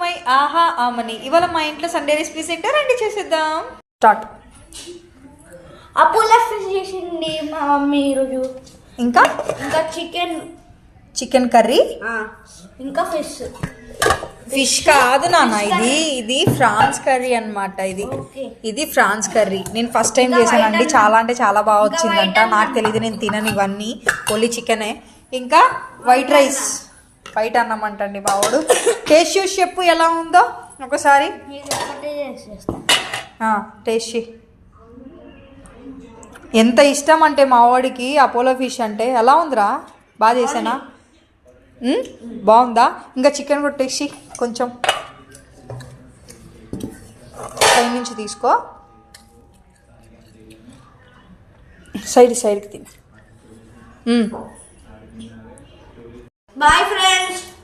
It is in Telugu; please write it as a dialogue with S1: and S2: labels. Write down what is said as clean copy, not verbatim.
S1: మై ఆహా ఆమని. ఇవాళ మా ఇంట్లో సండే రెసిపీస్ ఏంటో రండి చేసేద్దాం. స్టార్ట్.
S2: అపోలో ఫిష్ చేసింది మా మమ్మీ ఈరోజు.
S1: ఇంకా
S2: ఇంకా చికెన్
S1: కర్రీ,
S2: ఇంకా
S1: ఫిష్ కాదు నాన్న, ఇది ఫ్రాన్స్ కర్రీ అన్నమాట. ఇది ఫ్రాన్స్ కర్రీ. నేను ఫస్ట్ టైం చేశానండి. చాలా అంటే చాలా బాగా వచ్చిందంట. నాకు తెలియదు, నేను తినను ఇవన్నీ, ఓన్లీ చికెనే. ఇంకా వైట్ రైస్, వైట్ అన్నం అంటండి మావాడు. టేస్ట్ చూసి చెప్పు ఎలా ఉందో ఒకసారి. టేస్ట్ చేయి. ఎంత ఇష్టం అంటే మావాడికి అపోలో ఫిష్ అంటే. ఎలా ఉందిరా? బాగా చేసానా? బాగుందా? ఇంకా చికెన్ కూడా టేస్ట్ చేయి కొంచెం. పై నుంచి తీసుకో, సైడ్కి తిని.
S2: Boy friends.